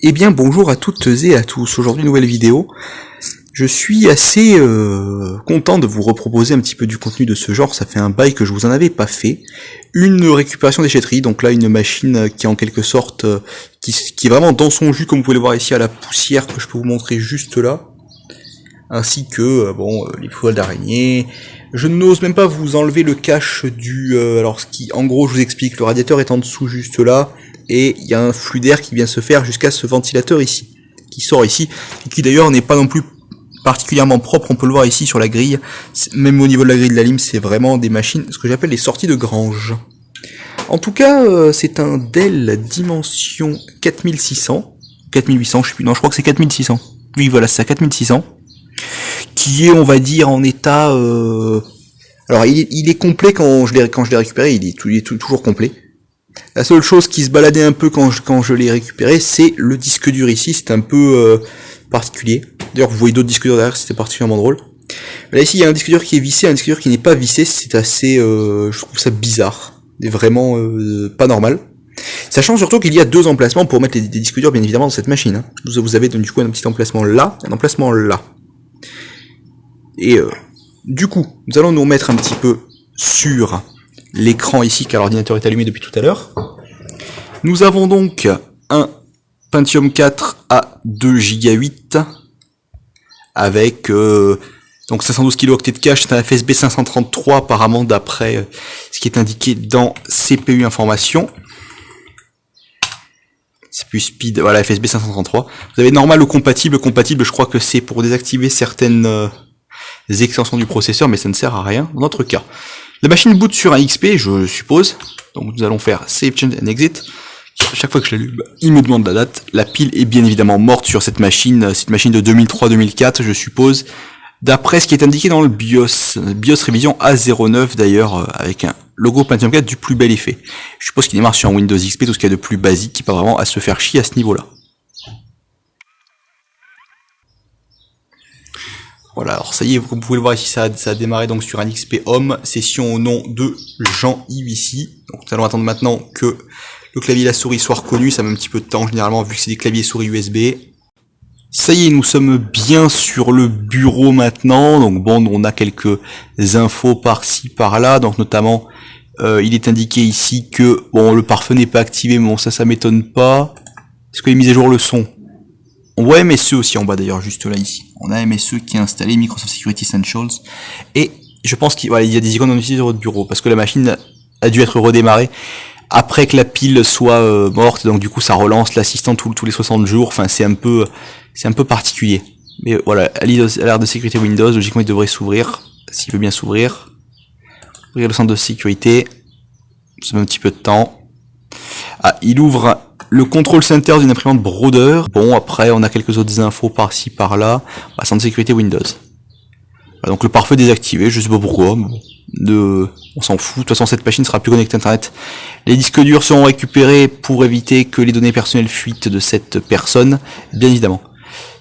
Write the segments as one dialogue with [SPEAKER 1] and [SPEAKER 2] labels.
[SPEAKER 1] Eh bien bonjour à toutes et à tous, aujourd'hui nouvelle vidéo. Je suis assez content de vous reproposer un petit peu du contenu de ce genre, ça fait un bail que je vous en avais pas fait. Une récupération déchetterie, donc là une machine qui est en quelque sorte, qui est vraiment dans son jus comme vous pouvez le voir ici à la poussière que je peux vous montrer juste là. Ainsi que, les poils d'araignée. Je n'ose même pas vous enlever le cache du... en gros je vous explique, le radiateur est en dessous juste là. Et il y a un flux d'air qui vient se faire jusqu'à ce ventilateur ici, qui sort ici, et qui d'ailleurs n'est pas non plus particulièrement propre, on peut le voir ici sur la grille, même au niveau de la grille de la lime, c'est vraiment des machines, ce que j'appelle les sorties de grange. En tout cas, c'est un Dell Dimension 4600, 4800, je sais plus, non je crois que c'est 4600, oui voilà c'est ça, 4600, qui est on va dire en état... Alors il est complet quand je l'ai récupéré, il est toujours complet. La seule chose qui se baladait un peu quand je l'ai récupéré, c'est le disque dur ici, c'est un peu particulier. D'ailleurs, vous voyez d'autres disques durs derrière, c'était particulièrement drôle. Mais là ici, il y a un disque dur qui est vissé, un disque dur qui n'est pas vissé, c'est assez, je trouve ça bizarre, et vraiment pas normal. Sachant surtout qu'il y a deux emplacements pour mettre des disques durs, bien évidemment, dans cette machine. Hein. Vous avez donc du coup un petit emplacement là, un emplacement là. Et du coup, nous allons nous remettre un petit peu sur l'écran ici, car l'ordinateur est allumé depuis tout à l'heure. Nous avons donc un Pentium 4 à 2 Go 8 avec donc 512 kilo-octets de cache, c'est un FSB 533 apparemment d'après ce qui est indiqué dans CPU Information. CPU Speed, voilà FSB 533. Vous avez normal ou compatible, je crois que c'est pour désactiver certaines extensions du processeur, mais ça ne sert à rien dans notre cas. La machine boot sur un XP, je suppose. Donc nous allons faire Save Change and Exit. Chaque fois que je l'allume, il me demande la date. La pile est bien évidemment morte sur cette machine de 2003-2004, je suppose. D'après ce qui est indiqué dans le BIOS. BIOS révision A09 d'ailleurs, avec un logo Pentium 4 du plus bel effet. Je suppose qu'il démarre sur un Windows XP, tout ce qu'il y a de plus basique, qui pas vraiment à se faire chier à ce niveau-là. Voilà, alors ça y est, comme vous pouvez le voir ici, ça a démarré donc sur un XP Home, session au nom de Jean-Yves ici. Donc nous allons attendre maintenant que le clavier et la souris soient reconnus, ça met un petit peu de temps généralement vu que c'est des claviers souris USB. Ça y est, nous sommes bien sur le bureau maintenant, donc bon, on a quelques infos par-ci par-là, donc notamment il est indiqué ici que bon le pare-feu n'est pas activé, mais bon ça m'étonne pas. Est-ce que les mises à jour le sont? On voit MSE aussi en bas d'ailleurs, juste là ici. On a MSE qui est installé, Microsoft Security Essentials. Et je pense qu'il y a des icônes en utilisateur de bureau, parce que la machine a dû être redémarrée après que la pile soit morte, donc du coup ça relance l'assistant tous les 60 jours, enfin c'est un peu particulier. Mais voilà, à l'ère de sécurité Windows, logiquement il devrait s'ouvrir, s'il veut bien s'ouvrir. Ouvrir le centre de sécurité, ça met un petit peu de temps. Ah, il ouvre le control center d'une imprimante Brother. Bon, après, on a quelques autres infos par-ci, par-là. Centre de sécurité Windows. Voilà, donc le pare-feu désactivé, je sais pas pourquoi. On s'en fout. De toute façon, cette machine sera plus connectée à Internet. Les disques durs seront récupérés pour éviter que les données personnelles fuitent de cette personne, bien évidemment.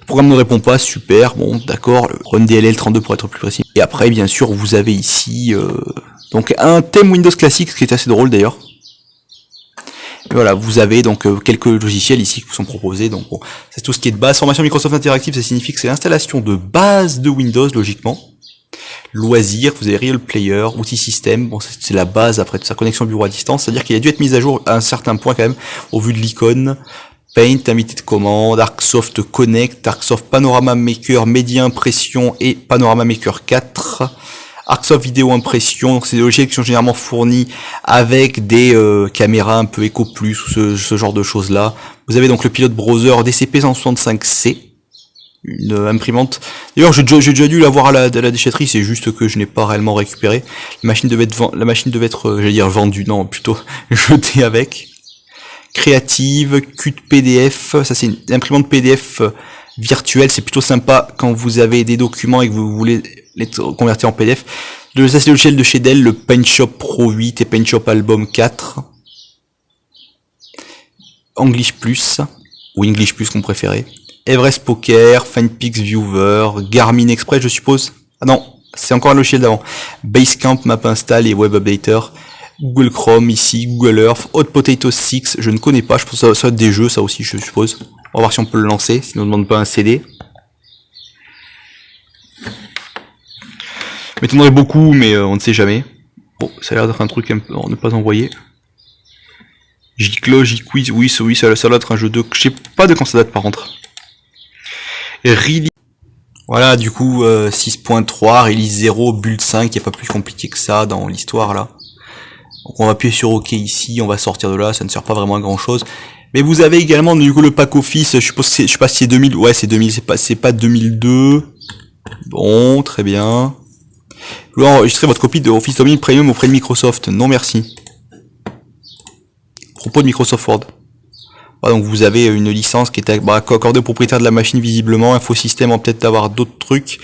[SPEAKER 1] Le programme ne répond pas, super, bon, d'accord. Le Run DLL 32 pour être plus précis. Et après, bien sûr, vous avez ici donc un thème Windows classique, ce qui est assez drôle d'ailleurs. Et voilà, vous avez donc quelques logiciels ici qui vous sont proposés, donc bon, c'est tout ce qui est de base. Formation Microsoft Interactive, ça signifie que c'est l'installation de base de Windows, logiquement. Loisirs, vous avez Real Player, outils système, bon, c'est la base après de sa connexion bureau à distance, c'est-à-dire qu'il a dû être mis à jour à un certain point quand même, au vu de l'icône. Paint, invité de commande, Arcsoft Connect, Arcsoft Panorama Maker, Media Impression et Panorama Maker 4. Arcsoft Vidéo Impression, donc c'est des logiciels qui sont généralement fournis avec des caméras un peu Eco Plus ou ce genre de choses là. Vous avez donc le pilote browser DCP-165C, une imprimante. D'ailleurs j'ai déjà dû l'avoir à la déchetterie, c'est juste que je n'ai pas réellement récupéré. La machine devait être j'allais dire vendue, non plutôt jetée avec. Créative, Qt PDF, ça c'est une imprimante PDF virtuelle, c'est plutôt sympa quand vous avez des documents et que vous voulez les convertir en PDF. Ça c'est le logiciel de chez Dell, le PaintShop Pro 8 et PaintShop Album 4. English Plus, ou English Plus qu'on préférait. Everest Poker, FinePix Viewer, Garmin Express je suppose. Ah non, c'est encore un logiciel d'avant. Basecamp, Map Install et Web Updater. Google Chrome ici, Google Earth, Hot Potato 6, je ne connais pas, je pense que ça va être des jeux ça aussi je suppose. On va voir si on peut le lancer, s'il ne nous demande pas un CD. M'étonnerait beaucoup, mais on ne sait jamais. Bon, ça a l'air d'être un truc à ne pas envoyer. J-Clo, J-Quiz, oui, ça a l'air d'être un jeu de... Je sais pas de quand ça date par contre. Et Release... Voilà, du coup, 6.3, Release 0, Build 5, il n'y a pas plus compliqué que ça dans l'histoire là. Donc on va appuyer sur OK ici, on va sortir de là, ça ne sert pas vraiment à grand chose. Mais vous avez également du coup le pack Office, je suppose que c'est, je sais pas si c'est 2000, ouais c'est 2000, c'est pas 2002. Bon, très bien. Vous pouvez enregistrer votre copie de Office 2000 Premium auprès de Microsoft, non merci. Propos de Microsoft Word. Voilà, donc vous avez une licence qui est accordée au propriétaire de la machine visiblement, Infosystem en peut-être d'avoir d'autres trucs.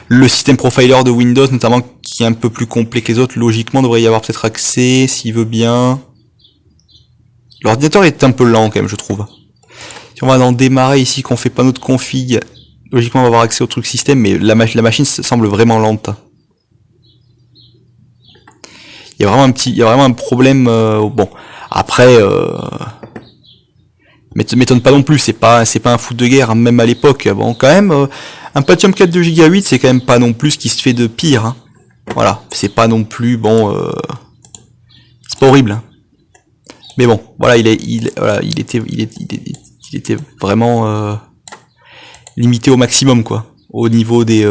[SPEAKER 1] Le système profiler de Windows notamment qui est un peu plus complet que les autres, logiquement devrait y avoir peut-être accès s'il veut bien. L'ordinateur est un peu lent quand même je trouve. Si on va dans démarrer ici qu'on fait pas notre config, logiquement on va avoir accès au truc système mais la machine semble vraiment lente. Il y a vraiment un problème bon après mais m'étonne pas non plus, c'est pas un foot de guerre, hein, même à l'époque. Bon, quand même, un Pentium 4 de Giga 8, c'est quand même pas non plus ce qui se fait de pire. Hein. Voilà, c'est pas non plus bon, c'est pas horrible. Hein. Mais bon, voilà, il était vraiment limité au maximum, quoi, au niveau des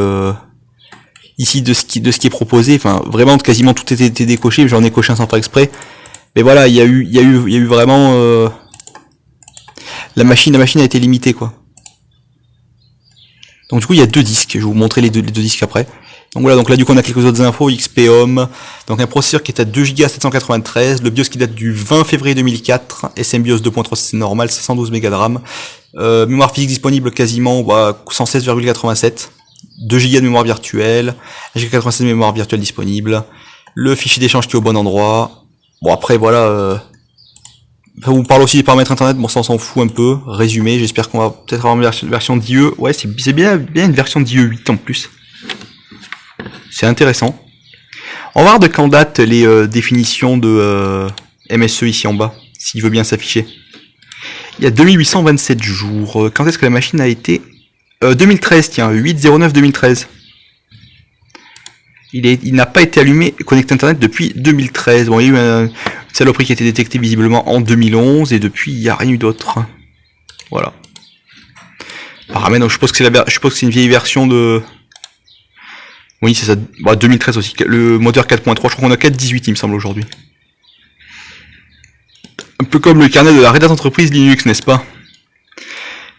[SPEAKER 1] ici de ce qui est proposé. Enfin, vraiment, quasiment tout était décoché. J'en ai coché un sans faire exprès. Mais voilà, il y a eu vraiment la machine a été limitée quoi. Donc du coup il y a deux disques, je vais vous montrer les deux disques après. Donc voilà, donc là du coup on a quelques autres infos, XP Home, donc un processeur qui est à 2 Go 793, le BIOS qui date du 20 février 2004, SM BIOS 2.3 c'est normal, 512 Go de RAM, mémoire physique disponible quasiment 116,87, 2 Go de mémoire virtuelle, 1,87 de mémoire virtuelle disponible, le fichier d'échange qui est au bon endroit. Bon après voilà, on vous parle aussi des paramètres internet, bon ça on s'en fout un peu. Résumé, j'espère qu'on va peut-être avoir une version d'IE. Ouais, c'est bien une version d'IE 8 en plus. C'est intéressant. On va voir de quand datent les définitions de MSE ici en bas, s'il veut bien s'afficher. Il y a 2827 jours. Quand est-ce que la machine a été 2013, tiens, 8/09/2013. Il n'a pas été allumé connecté internet depuis 2013. Bon, il y a eu une saloperie qui a été détectée visiblement en 2011 et depuis il n'y a rien eu d'autre. Voilà. Paramètres, donc je suppose que c'est une vieille version de. Oui, c'est ça. Bah, 2013 aussi. Le moteur 4.3, je crois qu'on a 4.18 il me semble aujourd'hui. Un peu comme le carnet de la Red Hat Enterprise Linux, n'est-ce pas?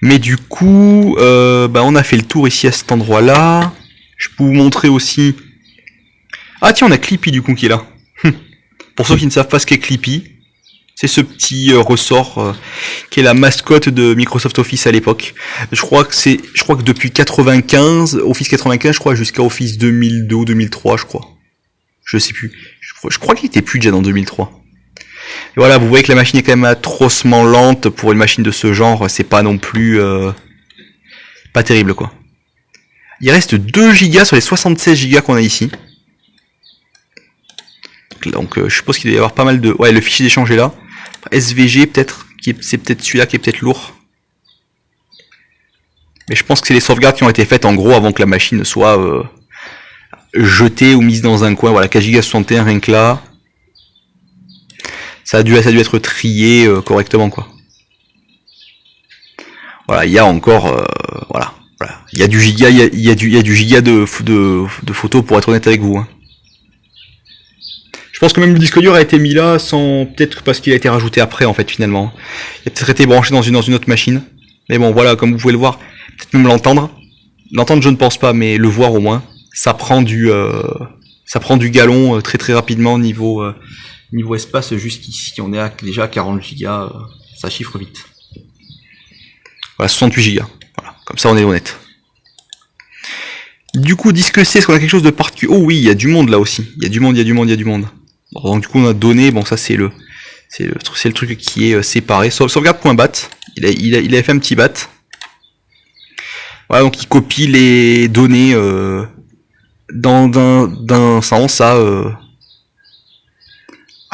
[SPEAKER 1] Mais du coup, on a fait le tour ici à cet endroit-là. Je peux vous montrer aussi. Ah tiens, on a Clippy du coup qui est là. Pour ceux qui ne savent pas ce qu'est Clippy, c'est ce petit ressort qui est la mascotte de Microsoft Office à l'époque. Je crois que depuis 95, Office 95, je crois, jusqu'à Office 2002 ou 2003, je crois. Je sais plus. Je crois qu'il était plus déjà dans 2003. Et voilà, vous voyez que la machine est quand même atrocement lente pour une machine de ce genre. C'est pas non plus pas terrible quoi. Il reste 2 Go sur les 76 Go qu'on a ici. Donc je suppose qu'il doit y avoir pas mal de... Ouais, le fichier d'échange est là. SVG peut-être, c'est peut-être celui-là qui est peut-être lourd. Mais je pense que c'est les sauvegardes qui ont été faites en gros avant que la machine soit jetée ou mise dans un coin. Voilà, 4 Go 61 rien que là. Ça a dû être trié correctement quoi. Voilà, il y a encore... voilà. Il y a du giga, il y a du giga de photos pour être honnête avec vous. Hein. Je pense que même le disque dur a été mis là sans peut-être parce qu'il a été rajouté après en fait finalement. Il a peut-être été branché dans une autre machine. Mais bon voilà, comme vous pouvez le voir, peut-être même l'entendre. L'entendre je ne pense pas, mais le voir au moins. Ça prend du galon très très rapidement niveau espace. Jusqu'ici on est déjà à 40 Go, ça chiffre vite. Voilà, 68 Go. Voilà, comme ça on est honnête. Du coup, disque C, est-ce qu'on a quelque chose de particulier? Oh oui, il y a du monde là aussi. Il y a du monde. Bon, donc du coup on a donné, bon ça c'est le truc qui est séparé. Sauvegarde.bat, il a fait un petit bat. Voilà, donc il copie les données d'un sens à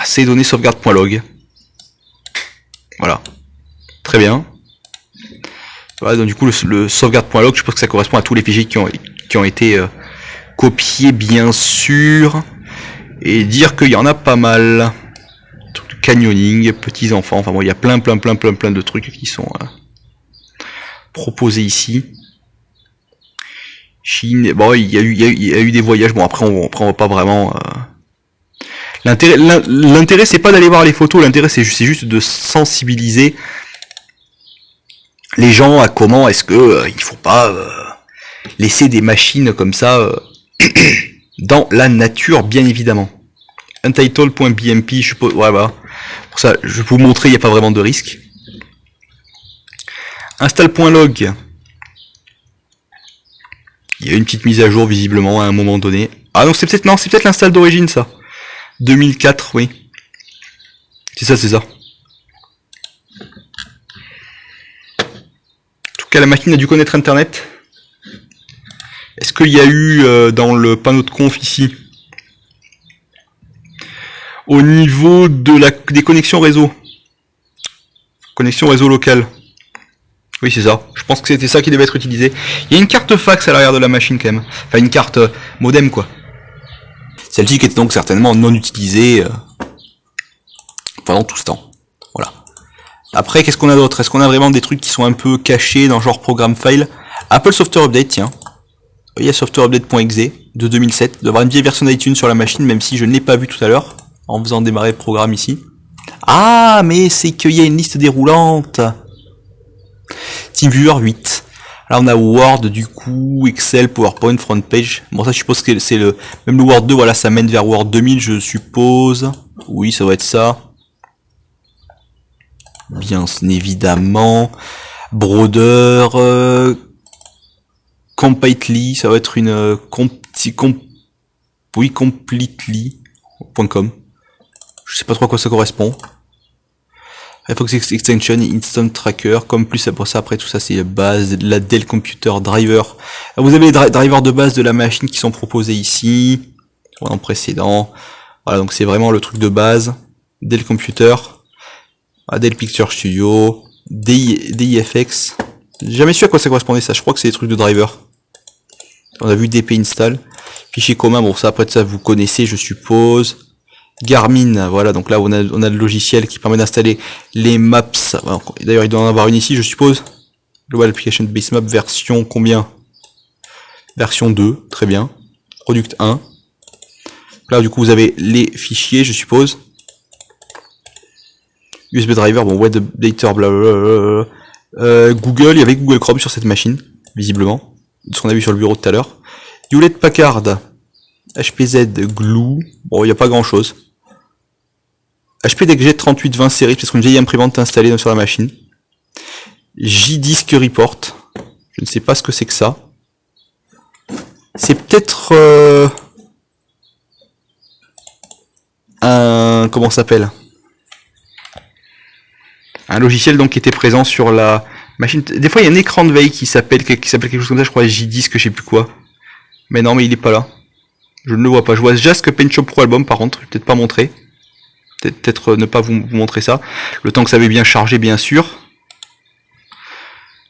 [SPEAKER 1] ces données sauvegarde.log. Voilà, très bien. Voilà, donc du coup le sauvegarde.log, je pense que ça correspond à tous les fichiers qui ont été copiés bien sûr. Et dire qu'il y en a pas mal. Canyoning, petits enfants, enfin bon, il y a plein de trucs qui sont proposés ici. Chine, bon, il y a eu des voyages, bon après on va pas vraiment... L'intérêt c'est pas d'aller voir les photos, l'intérêt c'est juste de sensibiliser les gens à comment est-ce que il faut pas laisser des machines comme ça dans la nature, bien évidemment. Untitled.bmp, je suppose, voilà. Pour ça, je vais vous montrer, il n'y a pas vraiment de risque. Install.log. Il y a une petite mise à jour visiblement à un moment donné. Ah donc c'est peut-être l'install d'origine ça. 2004, oui. C'est ça. En tout cas la machine a dû connaître internet. Est-ce qu'il y a eu dans le panneau de conf ici, au niveau de des connexions réseau, connexion réseau locale? Oui, c'est ça. Je pense que c'était ça qui devait être utilisé. Il y a une carte fax à l'arrière de la machine quand même. Enfin, une carte modem quoi. Celle-ci qui était donc certainement non utilisée pendant tout ce temps. Voilà. Après, qu'est-ce qu'on a d'autre? Est-ce qu'on a vraiment des trucs qui sont un peu cachés dans genre programme file? Apple Software Update, tiens. Il y a softwareupdate.exe de 2007. Il doit y avoir une vieille version d'iTunes sur la machine, même si je ne l'ai pas vu tout à l'heure, en faisant démarrer le programme ici. Ah, mais c'est qu'il y a une liste déroulante. TeamViewer 8. Là on a Word du coup, Excel, PowerPoint, front page. Bon ça je suppose que c'est même le Word 2, voilà, ça mène vers Word 2000 je suppose. Oui, ça va être ça. Bien évidemment. Browder, Completely, ça va être une completely.com. Je sais pas trop à quoi ça correspond. Firefox Extension, Instant Tracker, comme plus après ça, après tout ça c'est la base, la Dell Computer Driver. Alors, vous avez les drivers de base de la machine qui sont proposés ici, en précédent. Voilà, donc c'est vraiment le truc de base. Dell Computer, Dell Picture Studio, DIFX. J'ai jamais su à quoi ça correspondait ça, je crois que c'est des trucs de driver. On a vu DP install. Fichier commun, bon ça après ça vous connaissez je suppose. Garmin, voilà, donc là on a le logiciel qui permet d'installer les maps. D'ailleurs il doit en avoir une ici je suppose. Global Application Base Map version combien? Version 2, très bien. Product 1. Là du coup vous avez les fichiers je suppose. USB driver, bon web updater, blablabla. Google, il y avait Google Chrome sur cette machine, visiblement. De ce qu'on a vu sur le bureau tout à l'heure. Hewlett Packard, HPZ Glue, bon il n'y a pas grand chose. HP DECjet 3820 série, peut-être une vieille imprimante installée sur la machine. J-Disk Report, je ne sais pas ce que c'est que ça. C'est peut-être un... comment ça s'appelle? Un logiciel donc qui était présent sur la machine. Des fois il y a un écran de veille qui s'appelle quelque chose comme ça, je crois J-Disk, je sais plus quoi. Mais non, mais il est pas là. Je ne le vois pas. Je vois Jask PaintShop Pro Album par contre, je vais peut-être pas montrer. Peut-être ne pas vous montrer ça. Le temps que ça avait bien chargé, bien sûr.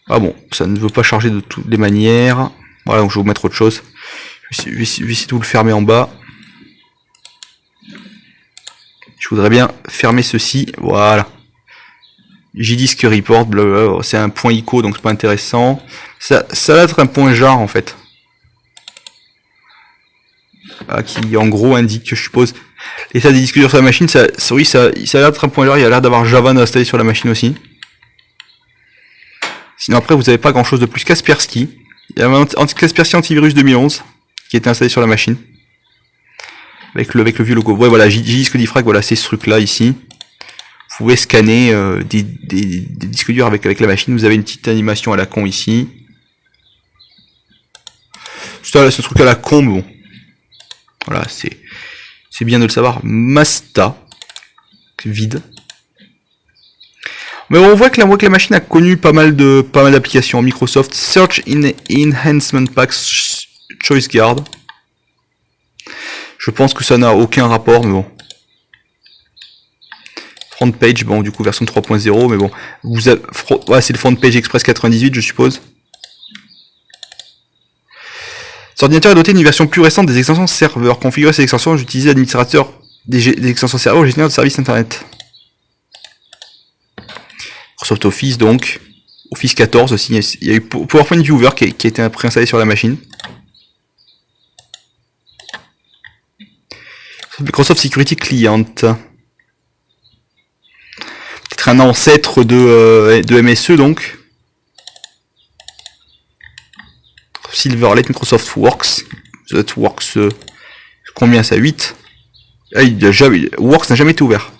[SPEAKER 1] Ah bon, ça ne veut pas charger de toutes les manières. Voilà, donc je vais vous mettre autre chose. Je vais essayer de vous le fermer en bas. Je voudrais bien fermer ceci. Voilà. J-Disk Report, blablabla. C'est un point ICO, donc c'est pas intéressant. Ça va être un point jar en fait. Ah, qui en gros indique, je suppose, l'état des disques durs sur la machine. Ça a l'air d'être un point jar, il a l'air d'avoir Java installé sur la machine aussi. Sinon après vous n'avez pas grand chose de plus. Kaspersky, il y a un Kaspersky Antivirus 2011 qui était installé sur la machine. Avec le vieux logo. Ouais voilà, J-Disk Diffrag, voilà, c'est ce truc là ici. Vous pouvez scanner des disques durs avec la machine, vous avez une petite animation à la con ici. Ça, ce truc à la con, bon. Voilà, c'est bien de le savoir. Masta, vide. Mais on voit que la machine a connu pas mal d'applications. Microsoft Search Enhancement Pack Choice Guard. Je pense que ça n'a aucun rapport, mais bon. Front page, bon du coup version 3.0, mais bon, ouais, c'est le Front Page Express 98 je suppose. Cet ordinateur est doté d'une version plus récente des extensions serveurs. Configurer ces extensions, j'utilise l'administrateur des extensions serveurs au gestionnaire de services internet. Microsoft Office donc, Office 14 aussi, il y a eu PowerPoint Viewer qui a été préinstallé sur la machine. Microsoft Security Client. Peut-être un ancêtre de MSE donc. Silverlight, Microsoft Works. That Works, combien ça, 8? Ah, Works n'a jamais été ouvert.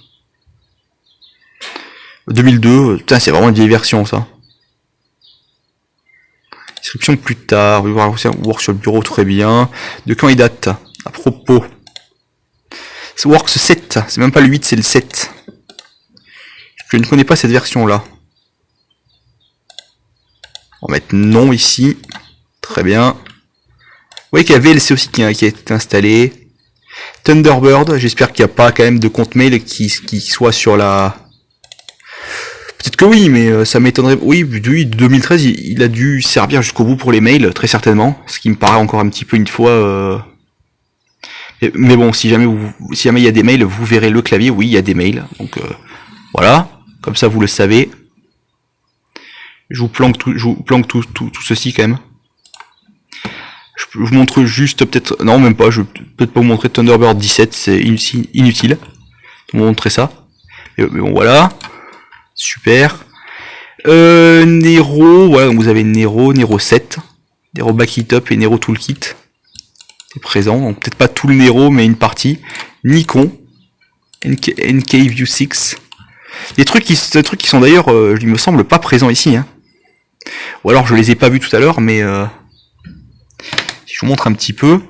[SPEAKER 1] 2002, putain, c'est vraiment une vieille version ça. Description plus tard, on va voir aussi Works sur le bureau, très bien. De quand il date? À propos. C'est Works 7, c'est même pas le 8, c'est le 7. Je ne connais pas cette version là. On va mettre non ici. Très bien. Vous voyez qu'il y a VLC aussi qui a été installé. Thunderbird, j'espère qu'il n'y a pas quand même de compte mail qui soit sur la... Peut-être que oui, mais ça m'étonnerait... Oui, 2013, il a dû servir jusqu'au bout pour les mails, très certainement. Ce qui me paraît encore un petit peu une fois... Mais bon, si jamais il y a des mails, vous verrez le clavier, oui, il y a des mails. Donc voilà, comme ça vous le savez. Je vous planque tout ceci quand même. Je vous montre juste peut-être... Non, même pas, je vais peut-être pas vous montrer Thunderbird 17, c'est inutile de vous montrer ça. Mais bon, voilà. Super. Nero, voilà, donc vous avez Nero 7, Nero Back It Up et Nero Toolkit. C'est présent, donc peut-être pas tout le Nero, mais une partie. Nikon, NK View 6. Des trucs qui sont d'ailleurs, il me semble, pas présents ici. Hein. Ou alors je les ai pas vus tout à l'heure, mais... Si je vous montre un petit peu,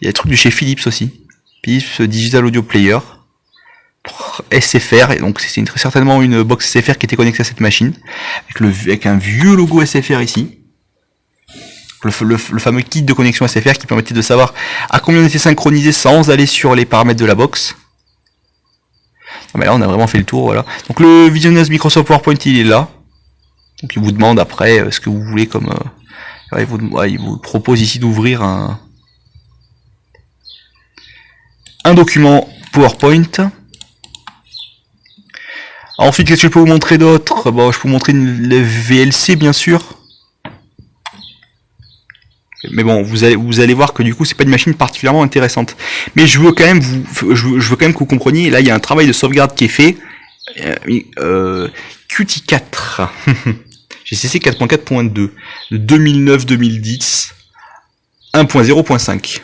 [SPEAKER 1] il y a des trucs de chez Philips aussi. Philips Digital Audio Player. SFR, et donc c'est certainement une box SFR qui était connectée à cette machine. Avec un vieux logo SFR ici. Le fameux kit de connexion SFR qui permettait de savoir à combien on était synchronisé sans aller sur les paramètres de la box. Mais là on a vraiment fait le tour, voilà. Donc le visionnage Microsoft PowerPoint il est là. Donc il vous demande après ce que vous voulez comme... il vous propose ici d'ouvrir un document PowerPoint. Ensuite, qu'est-ce que je peux vous montrer d'autre? Bon, je peux vous montrer le VLC bien sûr. Mais bon, vous allez voir que du coup, c'est pas une machine particulièrement intéressante. Mais je veux quand même que vous compreniez. Là, il y a un travail de sauvegarde qui est fait. Qt4. GCC 4.4.2 de 2009-2010 1.0.5.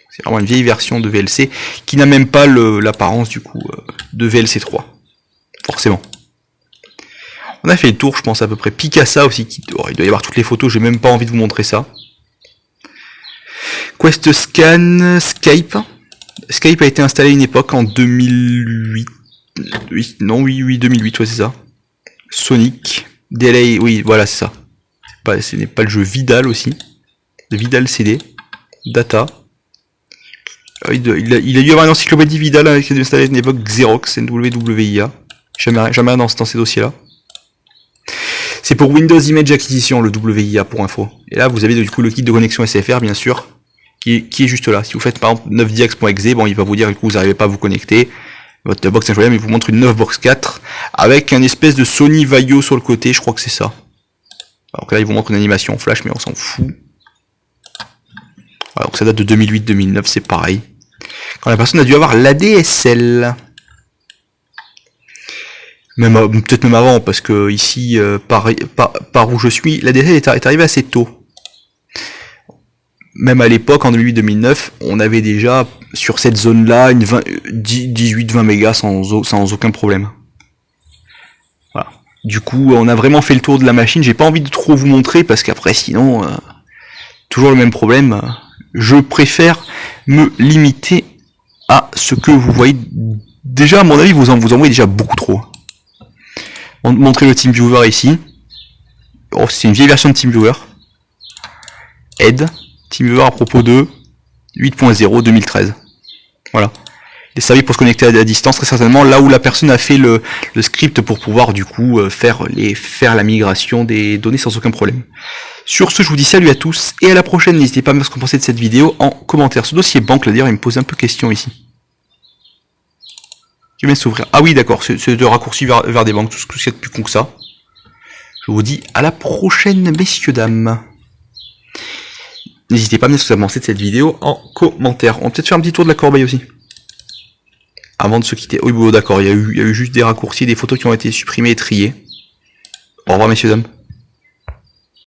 [SPEAKER 1] C'est vraiment une vieille version de VLC qui n'a même pas l'apparence du coup de VLC 3. Forcément. On a fait le tour, je pense à peu près. Picasa aussi, il doit y avoir toutes les photos, j'ai même pas envie de vous montrer ça. Quest Scan, Skype. Skype a été installé à une époque en 2008. Oui, 2008, ouais c'est ça. Sonic, DLA, oui, voilà, c'est ça. Ce n'est pas le jeu Vidal aussi. De Vidal CD. Data. Il a dû y avoir une encyclopédie Vidal qui a été installée à une époque Xerox, NWWIA. Jamais dans ces dossiers-là. C'est pour Windows Image Acquisition, le WIA pour info. Et là, vous avez du coup le kit de connexion SFR, bien sûr, qui est juste là. Si vous faites par exemple 9diax.exe, bon, il va vous dire que vous n'arrivez pas à vous connecter. Votre box incroyable, il vous montre une 9box 4 avec un espèce de Sony Vaio sur le côté, je crois que c'est ça. Donc là, il vous montre une animation en flash, mais on s'en fout. Voilà, donc ça date de 2008-2009, c'est pareil. Quand la personne a dû avoir l'ADSL. Peut-être même avant, parce que ici, par où je suis, l'ADSL est arrivé assez tôt. Même à l'époque, en 2008-2009, on avait déjà, sur cette zone-là, 18-20 mégas sans aucun problème. Voilà. Du coup, on a vraiment fait le tour de la machine. J'ai pas envie de trop vous montrer, parce qu'après, sinon, toujours le même problème. Je préfère me limiter à ce que vous voyez. Déjà, à mon avis, vous en voyez déjà beaucoup trop. On va montrer le TeamViewer ici. Oh, c'est une vieille version de TeamViewer. Aide. TeamViewer à propos de 8.0 2013. Voilà. des serveurs pour se connecter à distance, très certainement là où la personne a fait le script pour pouvoir du coup faire la migration des données sans aucun problème. Sur ce, je vous dis salut à tous et à la prochaine. N'hésitez pas à me dire ce que vous pensez de cette vidéo en commentaire. Ce dossier banque là d'ailleurs il me pose un peu question ici. Qui vient s'ouvrir. Ah oui d'accord, c'est de raccourci vers des banques, tout ce qu'il y a de plus con que ça. Je vous dis à la prochaine messieurs dames. N'hésitez pas à me dire ce que vous pensez de cette vidéo en commentaire. On va peut-être faire un petit tour de la corbeille aussi. Avant de se quitter. Oui bon d'accord, il y a eu juste des raccourcis, des photos qui ont été supprimées et triées. Au revoir messieurs dames.